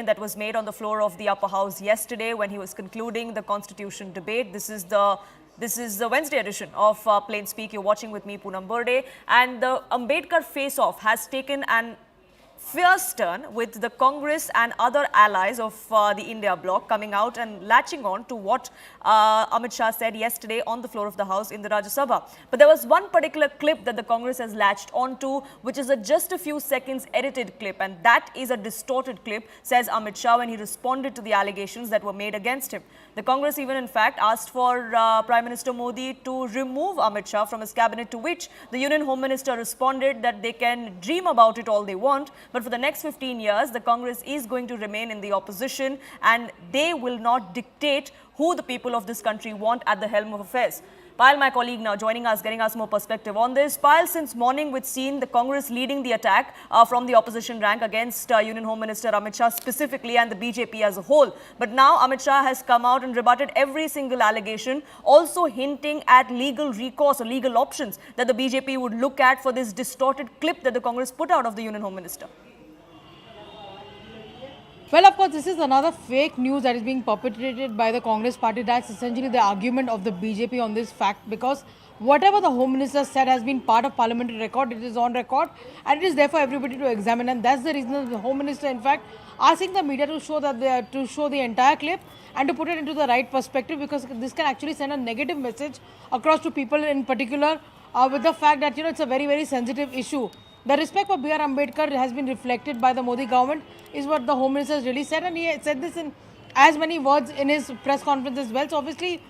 that was made on the floor of the upper house yesterday when he was concluding the constitution debate. This is the Wednesday edition of Plain Speak. You're watching with me, Poonam Burde, and the Ambedkar face-off has taken an fierce turn with the Congress and other allies of the India bloc coming out and latching on to what Amit Shah said yesterday on the floor of the House in the Rajya Sabha. But there was one particular clip that the Congress has latched onto, which is a just a few seconds edited clip, and that is a distorted clip, says Amit Shah, when he responded to the allegations that were made against him. The Congress even in fact asked for Prime Minister Modi to remove Amit Shah from his cabinet, to which the Union Home Minister responded that they can dream about it all they want, but for the next 15 years, the Congress is going to remain in the opposition and they will not dictate who the people of this country want at the helm of affairs. Payal, my colleague, now joining us, getting us more perspective on this. Payal, since morning we've seen the Congress leading the attack from the opposition rank against Union Home Minister Amit Shah specifically and the BJP as a whole. But now Amit Shah has come out and rebutted every single allegation, also hinting at legal recourse or legal options that the BJP would look at for this distorted clip that the Congress put out of the Union Home Minister. Well, of course, this is another fake news that is being perpetrated by the Congress party. That's essentially the argument of the BJP on this fact, because whatever the Home Minister said has been part of parliamentary record. It is on record and it is there for everybody to examine. And that's the reason the Home Minister, in fact, asking the media to show the entire clip and to put it into the right perspective, because this can actually send a negative message across to people, in particular with the fact that it's a very, very sensitive issue. The respect for B.R. Ambedkar has been reflected by the Modi government, is what the Home Minister has really said, and he said this in as many words in his press conference as well. So obviously,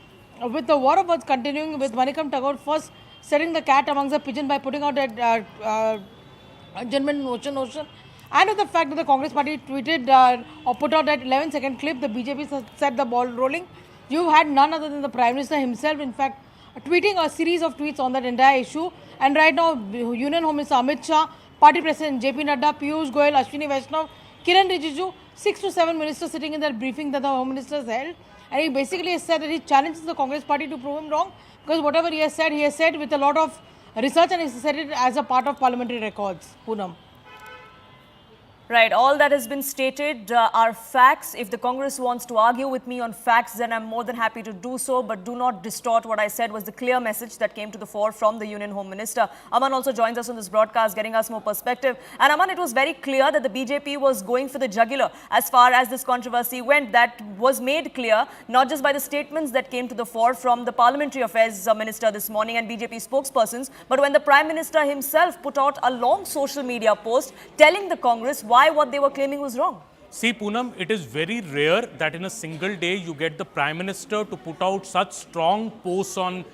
with the war of words continuing, with Manikam Tagore first setting the cat amongst the pigeon by putting out that adjournment motion, and with the fact that the Congress party tweeted or put out that 11-second clip, the BJP set the ball rolling. You had none other than the Prime Minister himself, in fact, tweeting a series of tweets on that entire issue. And right now, Union Home Minister Amit Shah, Party President JP Nadda, Piyush Goyal, Ashwini Vaishnav, Kiran Rijiju, 6 to 7 ministers sitting in that briefing that the Home Minister has held. And he basically has said that he challenges the Congress party to prove him wrong, because whatever he has said with a lot of research, and he said it as a part of parliamentary records. Poonam. Right, all that has been stated are facts. If the Congress wants to argue with me on facts, then I'm more than happy to do so, but do not distort what I said was the clear message that came to the fore from the Union Home Minister. Aman also joins us on this broadcast, getting us more perspective. And Aman, it was very clear that the BJP was going for the jugular as far as this controversy went. That was made clear not just by the statements that came to the fore from the Parliamentary Affairs Minister this morning and BJP spokespersons, but when the Prime Minister himself put out a long social media post telling the Congress why what they were claiming was wrong. See, Poonam, it is very rare that in a single day you get the Prime Minister to put out such strong posts on,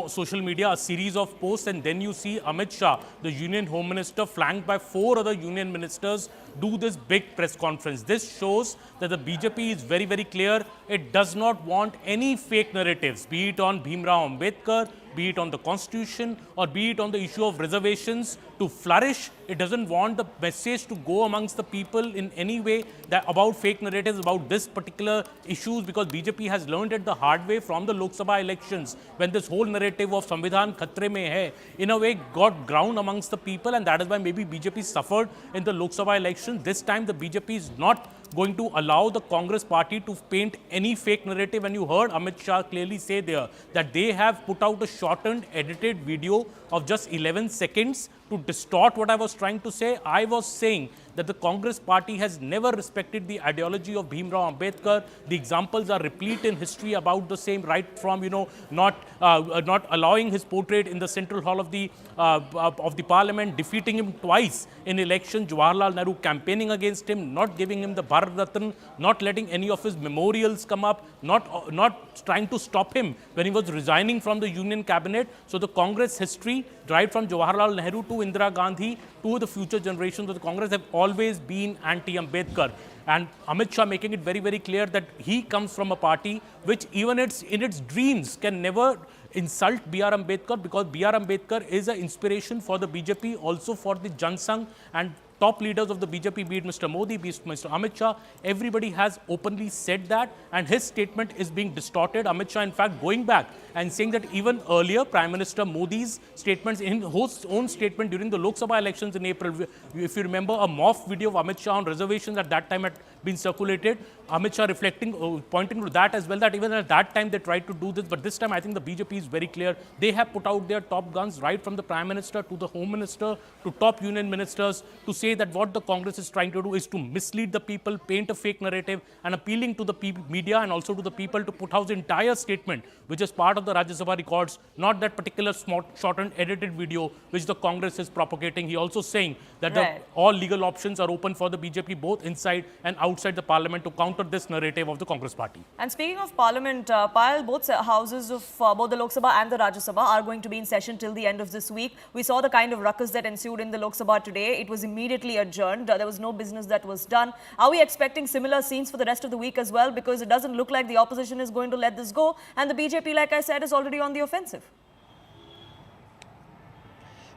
social media, a series of posts, and then you see Amit Shah, the Union Home Minister, flanked by 4 other Union Ministers, do this big press conference. This shows that the BJP is very, very clear. It does not want any fake narratives, be it on Bhimrao Ambedkar, be it on the Constitution, or be it on the issue of reservations to flourish. It doesn't want the message to go amongst the people in any way that about fake narratives about this particular issues, because BJP has learned it the hard way from the Lok Sabha elections, when this whole narrative of Samvidhan Khatre Mein Hai in a way got ground amongst the people, and that is why maybe BJP suffered in the Lok Sabha election. This time the BJP is not going to allow the Congress party to paint any fake narrative. And you heard Amit Shah clearly say there that they have put out a shortened edited video of just 11 seconds to distort what I was trying to say. I was saying that the Congress party has never respected the ideology of Bhimrao Ambedkar. The examples are replete in history about the same, right from, not allowing his portrait in the central hall of the parliament, defeating him twice in election, Jawaharlal Nehru campaigning against him, not giving him the Bharat Ratna, not letting any of his memorials come up, not trying to stop him when he was resigning from the Union cabinet. So the Congress history, right from Jawaharlal Nehru to Indira Gandhi to the future generations of the Congress, have always been anti-Ambedkar. And Amit Shah making it very, very clear that he comes from a party which even in its dreams can never insult B.R. Ambedkar, because B.R. Ambedkar is an inspiration for the BJP, also for the Jan Sangh, and top leaders of the BJP, be it Mr. Modi, be it Mr. Amit Shah, everybody has openly said that, and his statement is being distorted. Amit Shah, in fact, going back and saying that even earlier, Prime Minister Modi's statements, in his own statement during the Lok Sabha elections in April, if you remember, a morph video of Amit Shah on reservations at that time had been circulated. Amit Shah reflecting, pointing to that as well, that even at that time they tried to do this, but this time I think the BJP is very clear. They have put out their top guns, right from the Prime Minister to the Home Minister to top union ministers, to say that what the Congress is trying to do is to mislead the people, paint a fake narrative, and appealing to the media and also to the people to put out the entire statement, which is part of the Rajya Sabha records, not that particular shortened edited video which the Congress is propagating. He also saying that all legal options are open for the BJP, both inside and outside the parliament, to counter this narrative of the Congress party. And speaking of parliament, Payal, both houses of both the Lok Sabha and the Rajya Sabha are going to be in session till the end of this week. We saw the kind of ruckus that ensued in the Lok Sabha today. It was immediately adjourned. There was no business that was done. Are we expecting similar scenes for the rest of the week as well? Because it doesn't look like the opposition is going to let this go, and the BJP, like I said, is already on the offensive.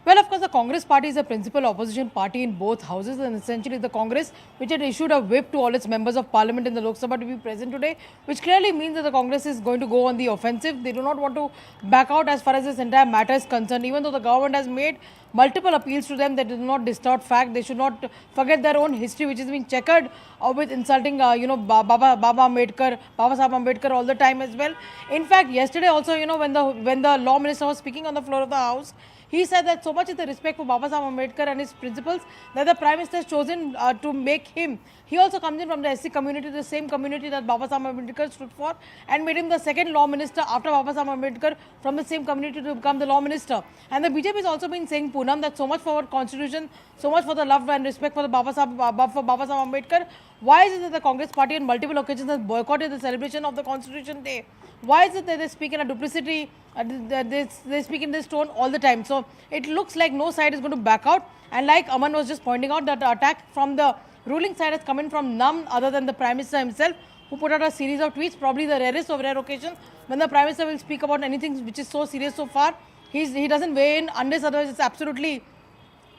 Well, of course, the Congress party is a principal opposition party in both houses, and essentially the Congress, which had issued a whip to all its members of parliament in the Lok Sabha to be present today, which clearly means that the Congress is going to go on the offensive. They do not want to back out as far as this entire matter is concerned, even though the government has made multiple appeals to them that do not distort fact. They should not forget their own history, which has been checkered with insulting, Baba Sahib Ambedkar all the time as well. In fact, yesterday also, when the law minister was speaking on the floor of the house, he said that so much is the respect for Baba Sahib Ambedkar and his principles that the Prime Minister has chosen to make him. He also comes in from the SC community, the same community that Baba Sahib Ambedkar stood for, and made him the second law minister after Baba Sahib Ambedkar from the same community to become the law minister. And the BJP has also been saying, Poonam, that so much for our constitution, so much for the love and respect for the Baba Sahib Ambedkar. Why is it that the Congress party on multiple occasions has boycotted the celebration of the Constitution Day? Why is it that they speak in a duplicity, they speak in this tone all the time? So it looks like no side is going to back out. And like Aman was just pointing out, that the attack from the ruling side has come in from none other than the Prime Minister himself, who put out a series of tweets, probably the rarest of rare occasions when the Prime Minister will speak about anything which is so serious so far. He doesn't weigh in unless otherwise it's absolutely...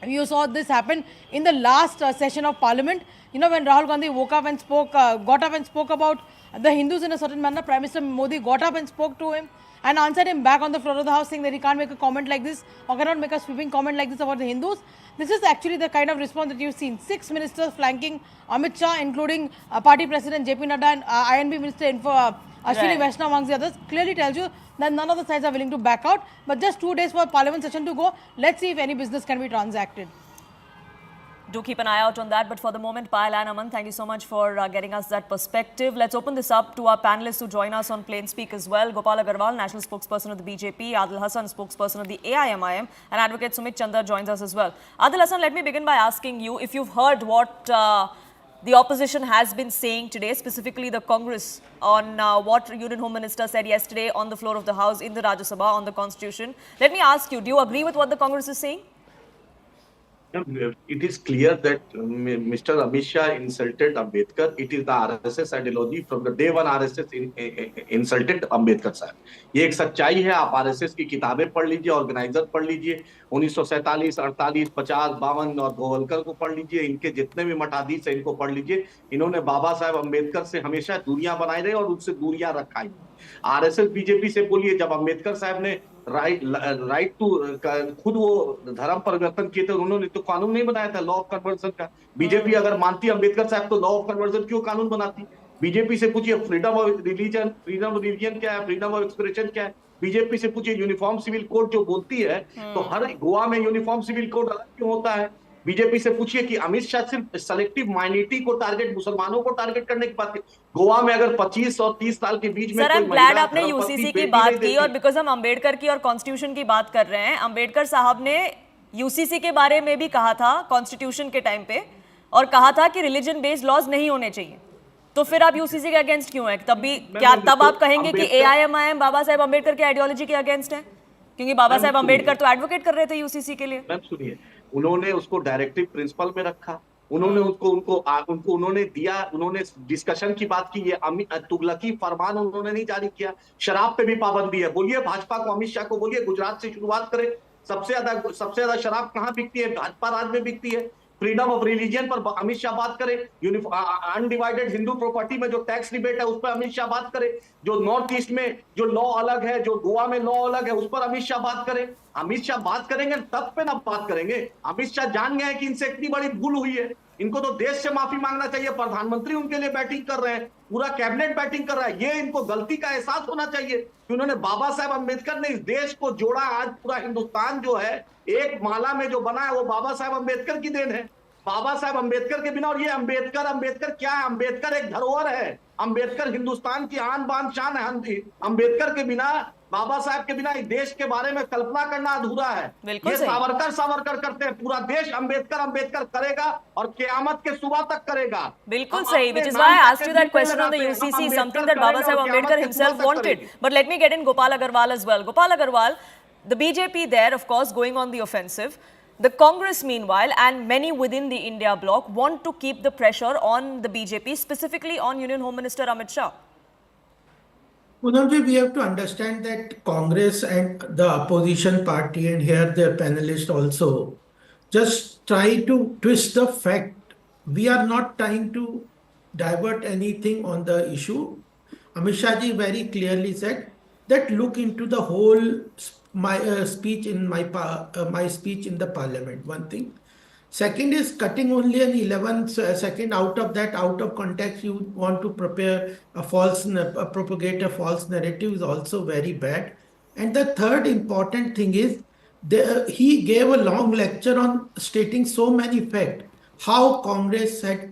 You saw this happen in the last session of Parliament. When Rahul Gandhi got up and spoke about the Hindus in a certain manner, Prime Minister Modi got up and spoke to him and answered him back on the floor of the house, saying that he can't make a comment like this or cannot make a sweeping comment like this about the Hindus. This is actually the kind of response that you've seen. 6 ministers flanking Amit Shah, including party president JP Nadda and INB Minister Ashwini Vaishnaw amongst the others, clearly tells you that none of the sides are willing to back out. But just 2 days for Parliament session to go, let's see if any business can be transacted. Do keep an eye out on that. But for the moment, Payal and Aman, thank you so much for getting us that perspective. Let's open this up to our panelists who join us on Plain Speak as well. Gopal Agarwal, national spokesperson of the BJP. Adil Hassan, spokesperson of the AIMIM. And Advocate Sumit Chanda joins us as well. Adil Hassan, let me begin by asking you if you've heard what the opposition has been saying today, specifically the Congress, on what Union Home Minister said yesterday on the floor of the House in the Rajya Sabha on the Constitution. Let me ask you, do you agree with what the Congress is saying? It is clear that Mr. Amit Shah insulted Ambedkar. It is the RSS ideology. From the day one, RSS insulted Ambedkar साहब. ये एक सच्चाई है. आप RSS की किताबें पढ़ लीजिए, ऑर्गेनाइजर पढ़ लीजिए, 1947, 48, 50, 52 और गोवलकर को पढ़ लीजिए. इनके जितने भी मठाधीश हैं, इनको पढ़ लीजिए. इन्होंने बाबा साहब अम्बेडकर से हमेशा दूरियां बनाई रहे और उनसे दूरियां रखाई. RSS बीजेपी से बोलिए, जब अम्बेडकर साहब ने राइट टू खुद वो धर्म परिवर्तन किए थे, उन्होंने तो कानून नहीं बनाया था लॉ ऑफ कन्वर्जन का. बीजेपी अगर मानती अम्बेडकर साहब तो लॉ ऑफ कन्वर्जन क्यों कानून बनाती? बीजेपी से पूछिए फ्रीडम ऑफ रिलीजन क्या है, फ्रीडम ऑफ एक्सप्रेशन क्या है. बीजेपी से पूछिए यूनिफॉर्म सिविल कोड जो बोलती है, तो हर गोवा में यूनिफॉर्म सिविल कोड अलग क्यों होता है? बीजेपी से पूछिए कि अमित शाह सिर्फ सेलेक्टिव माइनॉरिटी को टारगेट, मुसलमानों को टारगेट करने की बात है. गोवा में अगर 25 और 30 साल के बीच में सर, आई एम ग्लैड आपने यूसीसी की बात की, और बिकॉज हम अंबेडकर की और कॉन्स्टिट्यूशन की बात कर रहे हैं. अंबेडकर साहब ने यूसीसी के बारे में भी कहा था कॉन्स्टिट्यूशन के टाइम पे, और कहा था कि रिलीजन बेस्ड लॉज नहीं होने चाहिए. तो फिर आप यूसीसी के अगेंस्ट क्यों है? तब आप कहेंगे कि एआईएमआईएम बाबा साहेब अंबेडकर के आइडियोलॉजी के अगेंस्ट है, क्योंकि बाबा साहेब अंबेडकर तो एडवोकेट कर रहे थे यूसीसी के लिए. मैम सुनिए, उन्होंने उसको डायरेक्टिव प्रिंसिपल में रखा, उन्होंने उनको उन्होंने दिया, उन्होंने डिस्कशन की बात की. ये तुगलकी फरमान उन्होंने नहीं जारी किया. शराब पे भी पाबंदी है. बोलिए भाजपा को, अमित शाह को बोलिए गुजरात से शुरुआत करे. सबसे ज्यादा शराब कहाँ बिकती है? भाजपा राज में बिकती है. फ्रीडम ऑफ रिलीजन पर अमित शाह बात करे, अनडिवाइडेड हिंदू प्रॉपर्टी में जो टैक्स रिबेट है उस पर अमित शाह बात करे, जो नॉर्थ ईस्ट में जो लॉ अलग है, जो गोवा में लॉ अलग है, उस पर अमित शाह बात करे। अमित शाह बात करेंगे तब पे ना बात करेंगे। अमित शाह जान गए कि इनसे इतनी बड़ी भूल हुई है, इनको तो देश से माफी मांगना चाहिए। प्रधानमंत्री उनके लिए बैटिंग कर रहे हैं, पूरा कैबिनेट बैटिंग कर रहा है, ये इनको गलती का एहसास होना चाहिए कि उन्होंने, बाबा साहब अम्बेडकर ने इस देश को जोड़ा। आज पूरा हिंदुस्तान जो है एक माला में जो बना है वो बाबा साहब अम्बेडकर की देन है। बाबा साहब अम्बेडकर के बिना, और ये अम्बेडकर अम्बेडकर क्या है? अम्बेडकर एक धरोहर है, अम्बेडकर हिंदुस्तान की आन बान शान है। अम्बेडकर के बिना, बाबा साहब के बिना इस देश के बारे में कल्पना करना अधूरा है। ये सावरकर सावरकर करते हैं, पूरा देश अम्बेडकर अम्बेडकर करेगा और क़यामत के सुबह तक करेगा। बिल्कुल sahi, which is why I asked you that question on the UCC, something that Baba Saheb Ambedkar himself wanted. But let me get in Gopal Agarwal as well. Gopal Agarwal, the BJP there, of course, going on the offensive. The Congress, meanwhile, and many within the India bloc want to keep the pressure on the BJP, specifically on Union Home Minister Amit Shah. Punamji, we have to understand that Congress and the opposition party, and here their panelists also, just try to twist the fact. We are not trying to divert anything on the issue. Amit Shah ji very clearly said that look into the whole my speech in my speech in the parliament. One thing. Second is cutting only an 11 second out of that, out of context. You want to prepare a propagate a false narrative is also very bad. And the third important thing is he gave a long lecture on stating so many facts how Congress had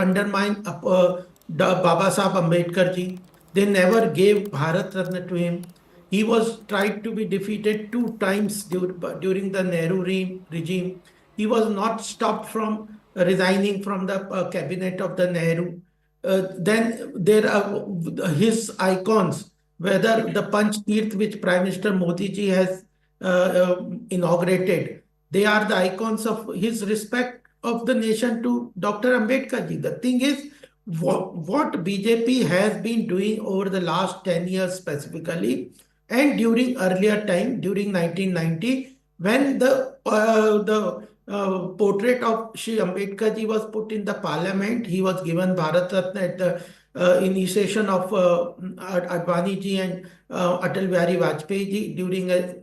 undermined Baba Sahib Ambedkar ji. They never gave Bharat Ratna to him. He was tried to be defeated 2 times during the Nehru regime. He was not stopped from resigning from the cabinet of the Nehru. Then there are his icons, whether the Panch Tirth which Prime Minister Modi ji has inaugurated, they are the icons of his respect of the nation to Dr. Ambedkar ji. The thing is, what BJP has been doing over the last 10 years specifically, and during earlier time, during 1990, when the portrait of Shri Ambedkar ji was put in the parliament, he was given Bharat Ratna at the initiation of Advani ji and Atal Bihari Vajpayee ji during a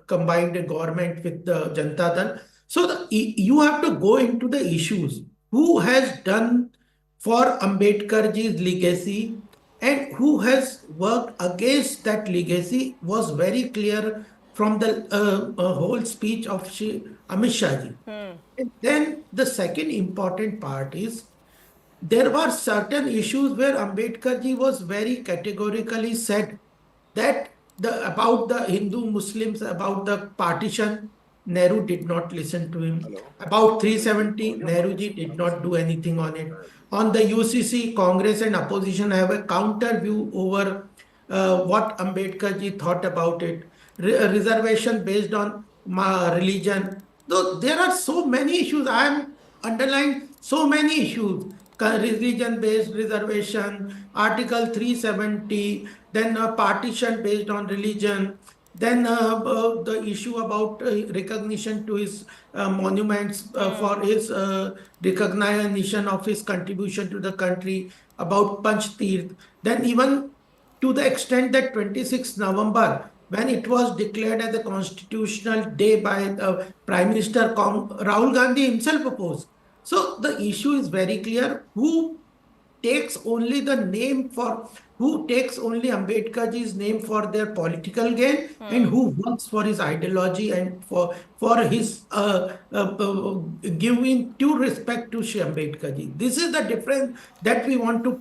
combined government with the Janata Dal. So you have to go into the issues. Who has done for Ambedkar ji's legacy and who has worked against that legacy was very clear from the whole speech of Amit Shah ji. And then the second important part is there were certain issues where Ambedkar ji was very categorically said that about the Hindu Muslims, about the partition, Nehru did not listen to him. Hello. About 370, Nehru ji did not do anything on it. On the UCC, Congress and opposition have a counter view over what Ambedkar ji thought about it. Reservation based on religion. Though there are so many issues, I am underlying so many issues. Religion-based reservation, Article 370, then partition based on religion, then the issue about recognition to his monuments for his recognition of his contribution to the country, about Panch Tirth, then even to the extent that 26 November, when it was declared as a constitutional day by Prime Minister Rahul Gandhi himself opposed. So the issue is very clear. Who takes only the name for, who takes only Ambedkar ji's name for their political gain, and who works for his ideology and for his giving due respect to Shri Ambedkar ji. This is the difference that we want to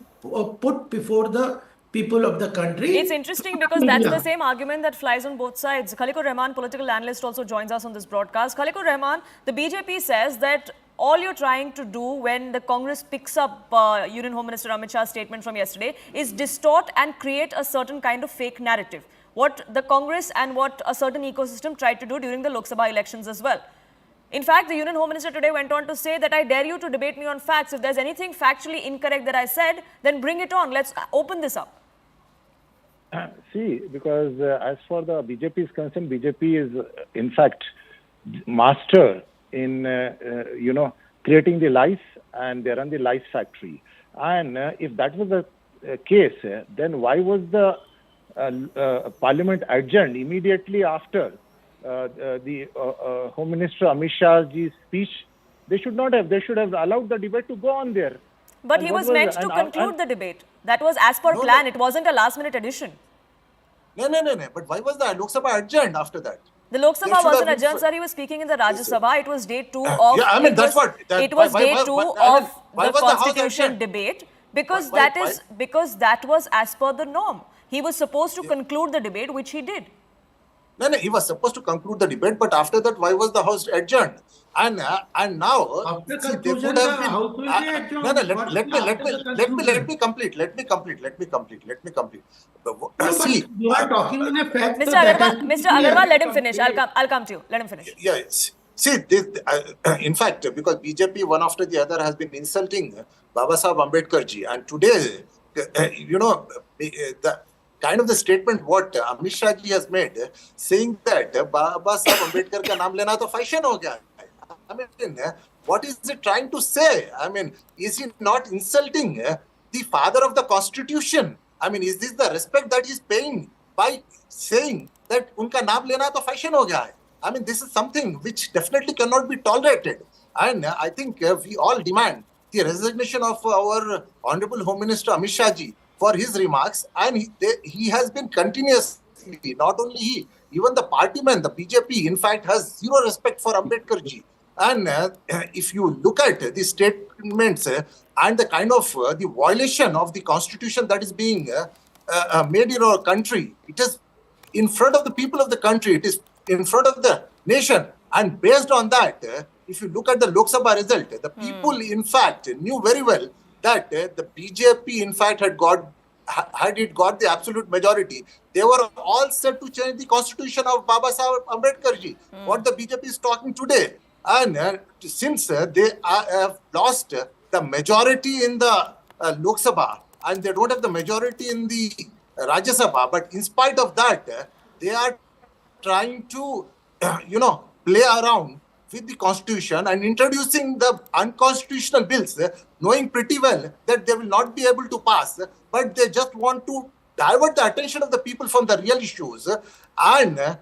put before the people of the country. It's interesting because that's the same argument that flies on both sides. Khaleequr Rahman, political analyst, also joins us on this broadcast. Khaleequr Rahman, the BJP says that all you're trying to do when the Congress picks up Union Home Minister Amit Shah's statement from yesterday is distort and create a certain kind of fake narrative. What the Congress and what a certain ecosystem tried to do during the Lok Sabha elections as well. In fact, the Union Home Minister today went on to say that I dare you to debate me on facts. If there's anything factually incorrect that I said, then bring it on. Let's open this up. See, because as for the BJP is concerned, BJP is in fact master in creating the lies, and they run the lies factory. And if that was the case, then why was the Parliament adjourned immediately after the Home Minister Amit Shah's speech? They should not have. They should have allowed the debate to go on there. But And he what was meant to conclude the debate. That was as per plan. It wasn't a last-minute addition. No. But why was the Lok Sabha adjourned after that? The Lok There Sabha should wasn't have been adjourned, sir. He was speaking in the Rajya Sabha. It was day 2 of. Yeah, I mean, it that's was, what. That, it was why- day why- 2 why- of why the was the House Constitution adjourned? debate because Why- because that was as per the norm. He was supposed to conclude the debate, which he did. No, he was supposed to conclude the debate, but after that, why was the House adjourned? And now, After see, they conclusion, could have the been. House will be adjourned. No, What let is me after the conclusion? let me complete. No, but See, you are talking in a fact. Mr. that has Agarwal, to Mr. be Agarwal, let him complete. finish. I'll come to you. Let him finish. yes. See, this, in fact, because BJP one after the other has been insulting Baba Sahib Ambedkar ji, and today, the kind of the statement what Amit Shah ji has made, saying that Baba Sahib Ambedkar ka naam lena to fashion ho gaya. I mean, what is he trying to say? I mean, is he not insulting the father of the Constitution? I mean, is this the respect that he's paying by saying that unka naam lena to fashion ho gaya hai? I mean, this is something which definitely cannot be tolerated. And I think we all demand the resignation of our Honorable Home Minister Amit Shah ji for his remarks. And he has been continuously, not only he, even the party man, the BJP, in fact, has zero respect for Ambedkar ji. And if you look at the statements and the kind of the violation of the constitution that is being made in our country, it is in front of the people of the country, it is in front of the nation. And based on that, if you look at the Lok Sabha result, the people in fact knew very well that the BJP in fact had it got the absolute majority, they were all set to change the constitution of Baba Sahib Ambedkar ji. What the BJP is talking today. And since they have lost the majority in the Lok Sabha and they don't have the majority in the Rajya Sabha, but in spite of that, they are trying to, play around with the constitution and introducing the unconstitutional bills, knowing pretty well that they will not be able to pass, but they just want to divert the attention of the people from the real issues and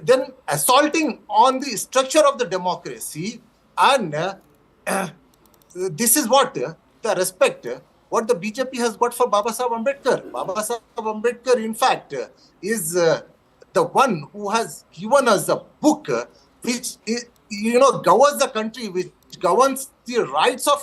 then assaulting on the structure of the democracy. And this is what the respect what the BJP has got for Baba Sahib Ambedkar. Baba Sahib Ambedkar, in fact, is the one who has given us a book which governs the country, which governs the rights of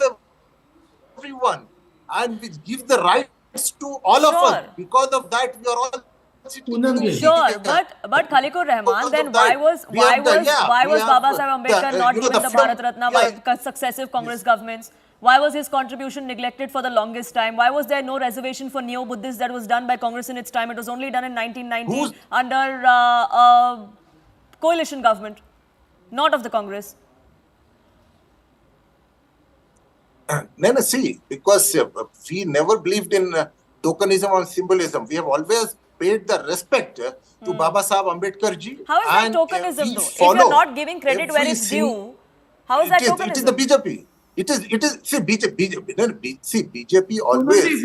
everyone, and which gives the rights to all of us. Because of that, we are all Sure, but Khaleequr Rahman, then why was Baba Sahib Ambedkar not given the Bharat Ratna by successive Congress governments? Why was his contribution neglected for the longest time? Why was there no reservation for neo-Buddhists that was done by Congress in its time? It was only done in 1990 under a coalition government, not of the Congress. No, see, because we never believed in tokenism or symbolism. We have always paid the respect to Baba Sahib Ambedkar ji. How is that tokenism though? If you're not giving credit where it's due, how is that tokenism? It is the BJP. It is. See, BJP always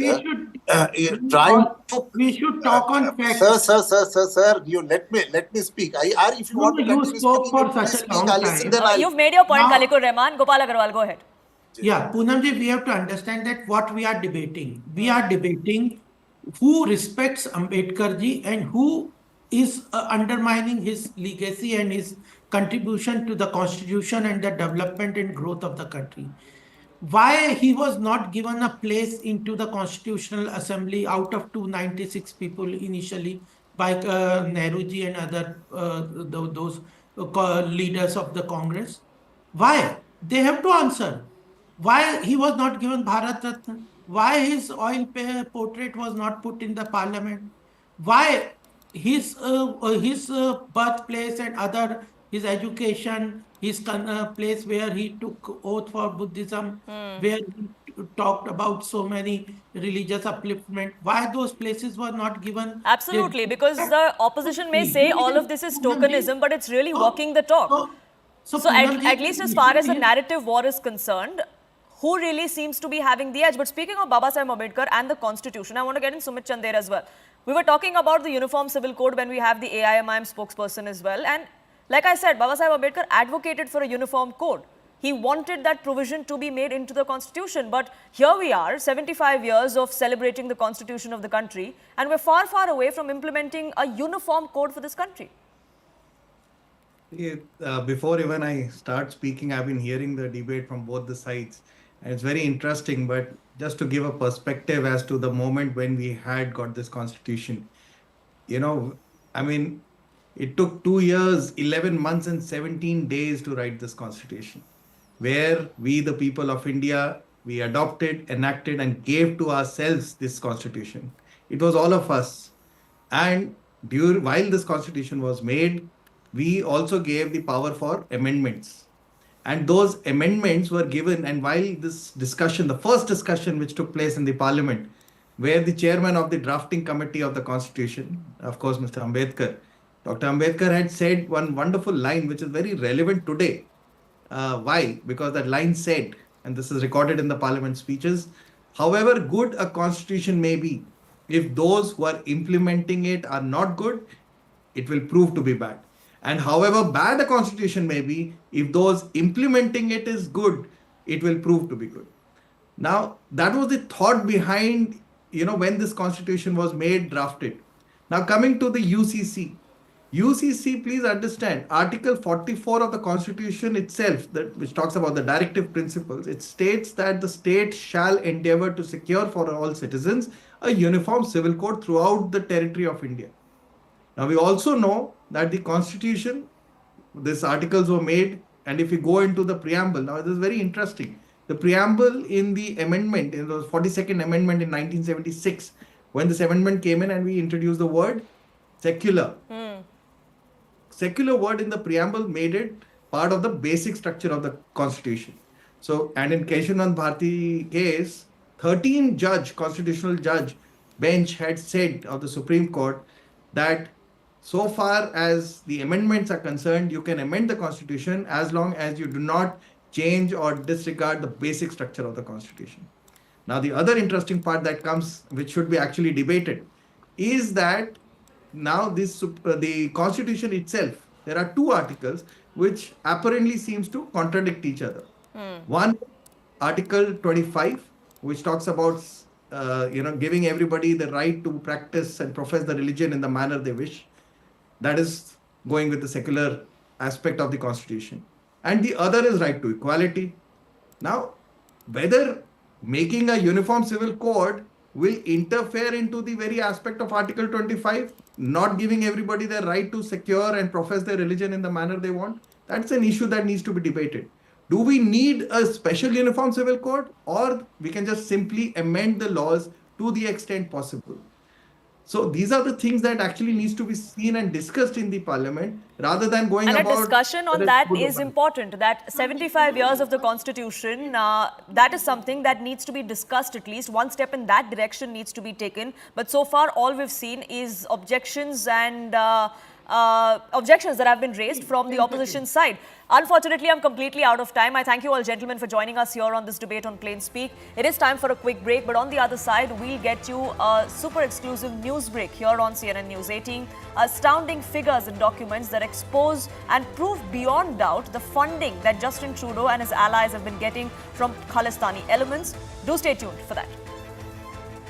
trying to. We should talk on facts. Sir. You let me speak. If you want to continue spoke speaking, for please such a speak. long I'll time. listen. Then You've made your point, Khaleequr Rahman. Gopal Agarwal, go ahead. Yeah, Poonamji, we have to understand that what we are debating. We are debating who respects Ambedkar ji and who is undermining his legacy and his contribution to the constitution and the development and growth of the country. Why he was not given a place into the Constitutional Assembly out of 296 people initially by Nehruji and other those leaders of the Congress? Why? They have to answer. Why he was not given Bharat Ratna? Why his oil portrait was not put in the parliament? Why his birthplace and other, his education, his place where he took oath for Buddhism, where he talked about so many religious upliftment, why those places were not given? Absolutely, because the opposition may say all of this is tokenism, but it's really walking the talk. So Poonam ji, at least as far as the issue is- narrative war is concerned, who really seems to be having the edge? But speaking of Baba Sahib Ambedkar and the constitution, I want to get in Sumit Chand there as well. We were talking about the uniform civil code when we have the AIMIM spokesperson as well. And like I said, Baba Sahib Ambedkar advocated for a uniform code. He wanted that provision to be made into the constitution. But here we are, 75 years of celebrating the constitution of the country, and we're far, far away from implementing a uniform code for this country. Before even I start speaking, I've been hearing the debate from both the sides. And it's very interesting, but just to give a perspective as to the moment when we had got this constitution, I mean, it took 2 years, 11 months and 17 days to write this constitution, where we, the people of India, we adopted, enacted and gave to ourselves this constitution. It was all of us. And while this constitution was made, we also gave the power for amendments. And those amendments were given, and while this discussion, the first discussion which took place in the parliament, where the chairman of the drafting committee of the constitution, of course, Mr. Ambedkar, Dr. Ambedkar had said one wonderful line which is very relevant today. Why? Because that line said, and this is recorded in the parliament speeches, however good a constitution may be, if those who are implementing it are not good, it will prove to be bad. And however bad a constitution may be, if those implementing it is good, it will prove to be good. Now, that was the thought behind, when this constitution was made, drafted. Now, coming to the UCC. UCC, please understand, Article 44 of the Constitution itself, which talks about the directive principles, it states that the state shall endeavor to secure for all citizens a uniform civil code throughout the territory of India. Now, we also know that the Constitution, these articles were made, and if we go into the preamble, now this is very interesting. The preamble in the amendment, in the 42nd Amendment in 1976, when this amendment came in and we introduced the word secular. Secular word in the preamble made it part of the basic structure of the Constitution. So, and in Keshavanand Bharati case, 13 constitutional judge bench had said of the Supreme Court that so far as the amendments are concerned, you can amend the Constitution as long as you do not change or disregard the basic structure of the Constitution. Now, the other interesting part that comes, which should be actually debated, is that now the Constitution itself, there are 2 articles which apparently seems to contradict each other. One, Article 25, which talks about giving everybody the right to practice and profess the religion in the manner they wish. That is going with the secular aspect of the Constitution. And the other is right to equality. Now, whether making a uniform civil code will interfere into the very aspect of Article 25, not giving everybody the right to secure and profess their religion in the manner they want, that's an issue that needs to be debated. Do we need a special uniform civil code, or we can just simply amend the laws to the extent possible? So these are the things that actually needs to be seen and discussed in the parliament, rather than going about... And a discussion on that is important, that 75 years of the constitution, that is something that needs to be discussed. At least one step in that direction needs to be taken. But so far, all we've seen is objections and objections that have been raised from the opposition side. Unfortunately, I'm completely out of time. I thank you all gentlemen for joining us here on this debate on Plain Speak. It is time for a quick break, but on the other side, we'll get you a super exclusive news break here on CNN News 18. Astounding figures and documents that expose and prove beyond doubt the funding that Justin Trudeau and his allies have been getting from Khalistani elements. Do stay tuned for that.